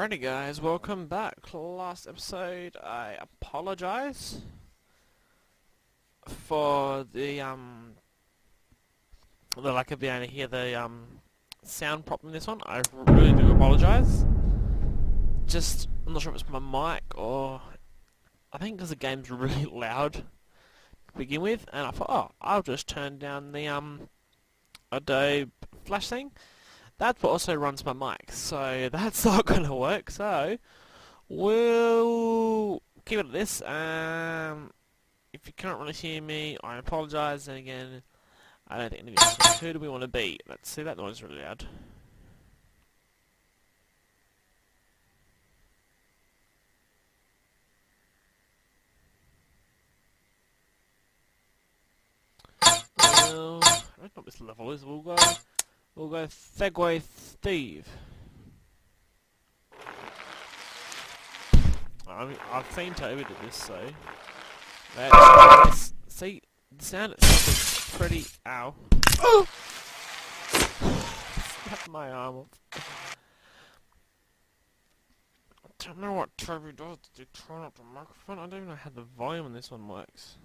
Alrighty guys, welcome back. Last episode, I apologize for the lack of being able to hear the sound properly in this one. I really do apologize. I'm not sure if it's my mic or I think because the game's really loud to begin with, and I thought, oh, I'll just turn down the Adobe Flash thing. That also runs my mic, so that's not going to work, so we'll keep it at this. If you can't really hear me, I apologise, and again, I don't think any of us, who do we want to be? Let's see, that noise is really loud. Well, I don't know what this level is, we'll go Segway Steve. I've seen Toby do this, so... see, the sound itself is pretty... Ow. Oh! Snapped my arm off. I don't know what Toby does to turn up the microphone. I don't even know how the volume on this one works.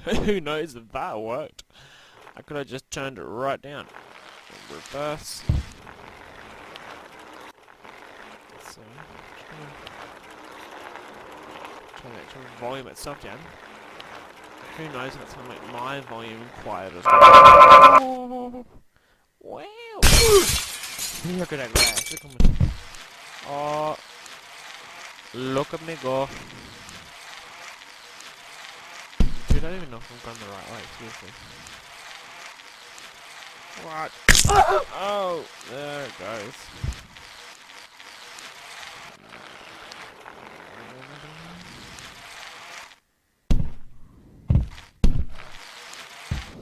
Who knows if that worked? I could have just turned it right down. Reverse. Let's see. Turn the actual volume itself down. Who knows if it's going to make my volume quiet as well. Wow! Look at that guy. Look at me. Oh, look at me go. Dude, I don't even know if I'm going the right way, seriously. What? Oh, there it goes.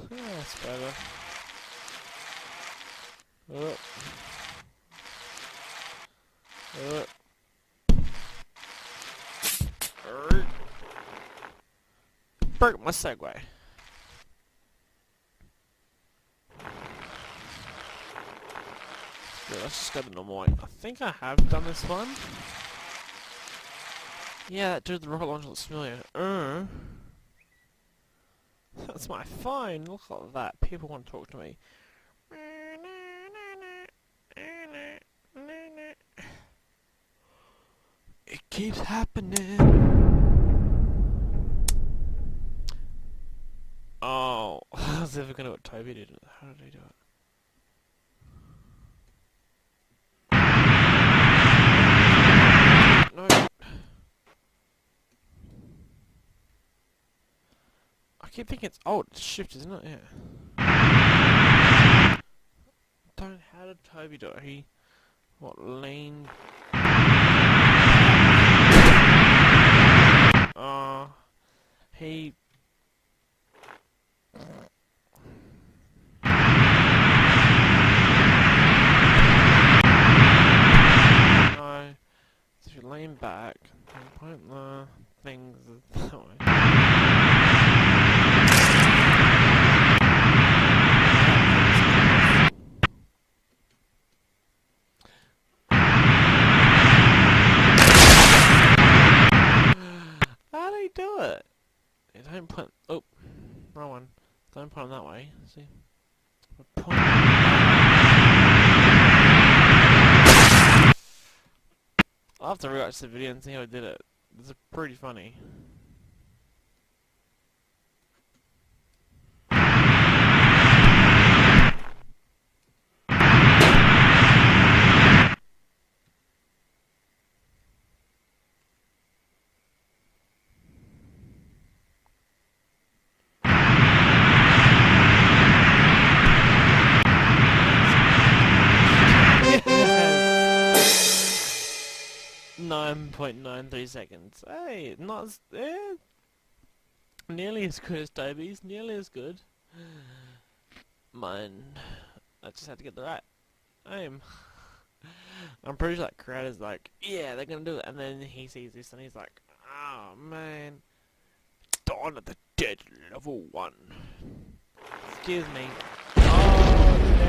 Yeah, that's better. Broke my Segway. Let's just go the normal way. I think I have done this one. Yeah, that dude with the rocket launcher looks familiar. That's my phone. Look at that. People want to talk to me. It keeps happening. Oh, I was never gonna know what Toby did. How did he do it? No. I keep thinking it's it's shift, isn't it? Yeah. How did Toby do it? Leaned? He... No. So if you lean back, and point the things that way. How do you do it? You don't point... Oh, wrong one. Don't point them that way. See? Point. I'll have to rewatch the video and see how I did it. It's pretty funny. .93 seconds. Hey, not as, nearly as good as Toby's, nearly as good. Mine, I just had to get the right aim. I'm pretty sure that creator's like, yeah, they're gonna do it, and then he sees this and he's like, oh man, Dawn of the Dead level 1. Excuse me. Oh,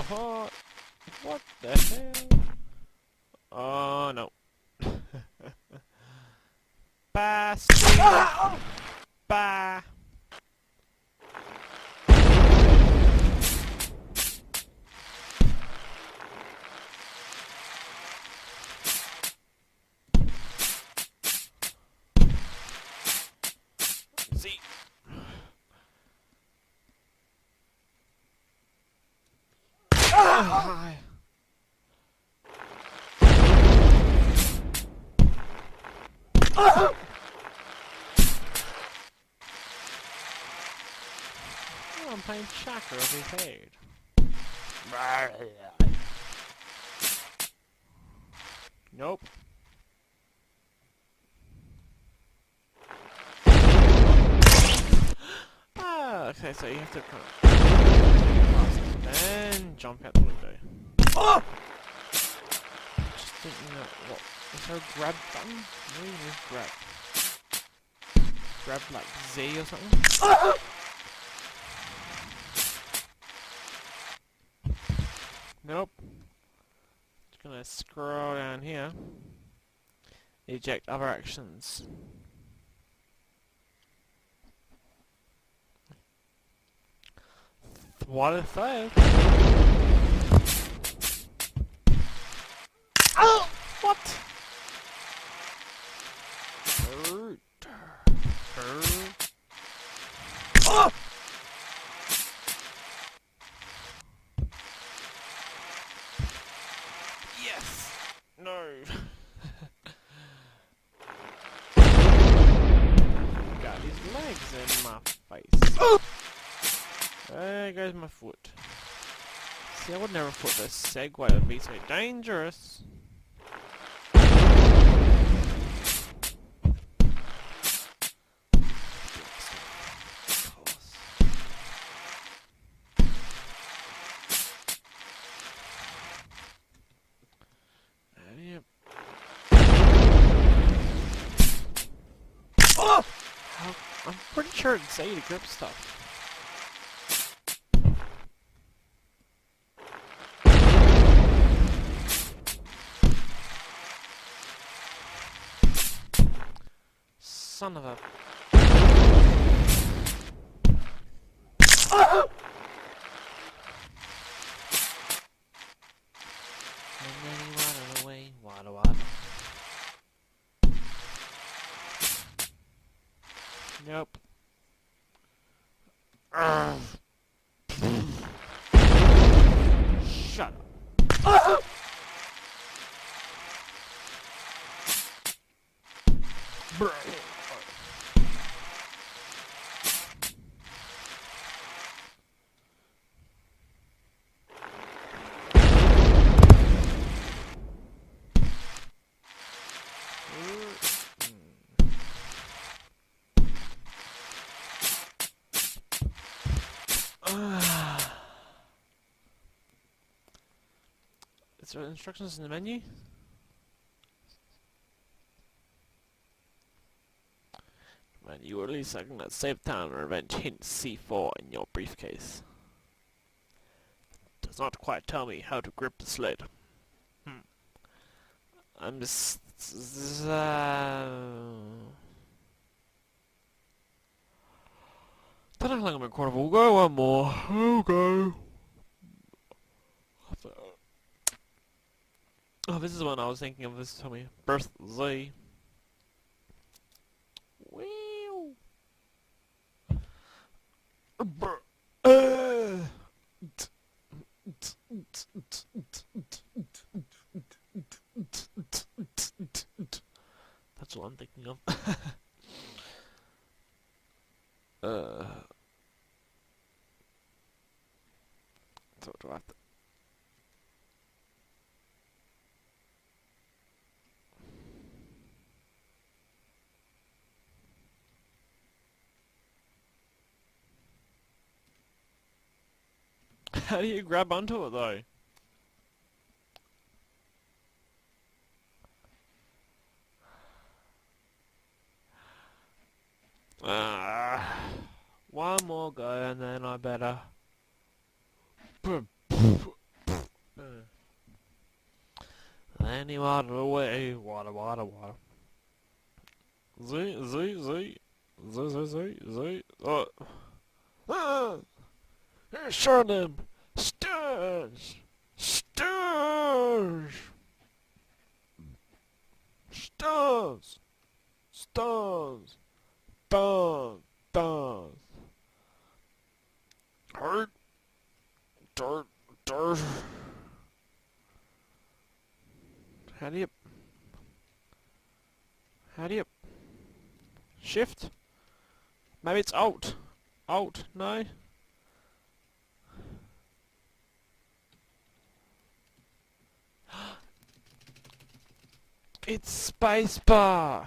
hot. What the hell? Oh no. Bye, Steve. Bye. See. Hi. Oh, I'm playing Chakra of his head. Nope. Ah, okay, so you have to kind of then jump out the window. Oh! Just thinking that what is there a grab button? Maybe there's grab. Grab like Z or something? Oh! Nope. Just gonna scroll down here. Eject other actions. What if failed? Oh! What? Oh! Yes! No! Got his legs in my face. Oh! There goes my foot. See, I would never thought this Segway would be so dangerous. Yep. Oh! I'm pretty sure it's Z to grip stuff. Son of a... Oh! And then he ran away. Wada wada. Nope. Shut up. Oh! Bro. Is there instructions in the menu? Man, you were released second at save time or event hint C4 in your briefcase. Does not quite tell me how to grip the sled. I'm just... Don't act like I'm incredible. We'll go one more. Okay. Oh, this is one I was thinking of. This told me. Birth Z. Wow. That's what I'm thinking of. So do I have to... How do you grab onto it though? One more go and then I better... water away. Water, water, water. Z, Z, Z. Z, Z, Z, Z. Oh. Ah! Show them! Stars! Stars! Stars! Stars! Stars! Stars! Hurt! Dirt! Dirt! How do you... Shift? Maybe it's Alt. Alt? No? It's spacebar!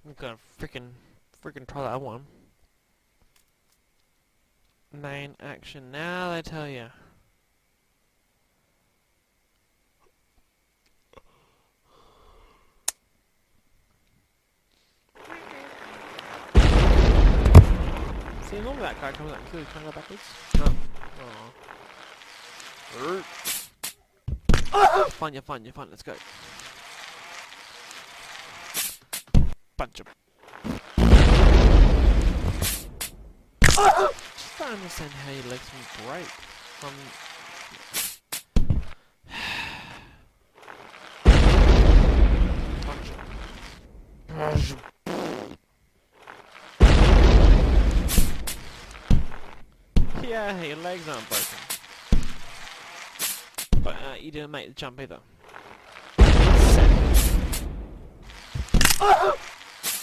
I'm gonna frickin' try that one. Main action. Now they tell you. See, normally that guy comes out and kills you. Can I go backwards? No. Oh. Fine, you're fine, let's go. Bunch of... Just don't understand how your legs can break from... Bunch of... Yeah, your legs aren't broken. But you didn't make the jump either.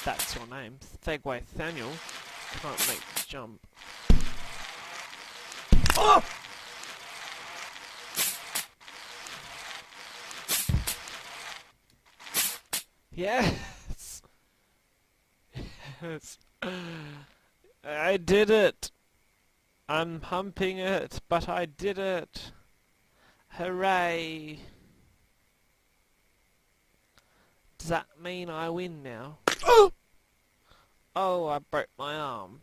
That's your name. Segway Samuel can't make the jump. Oh! Yes! Yes. I did it! I'm humping it, but I did it! Hooray! Does that mean I win now? Oh! Oh, I broke my arm.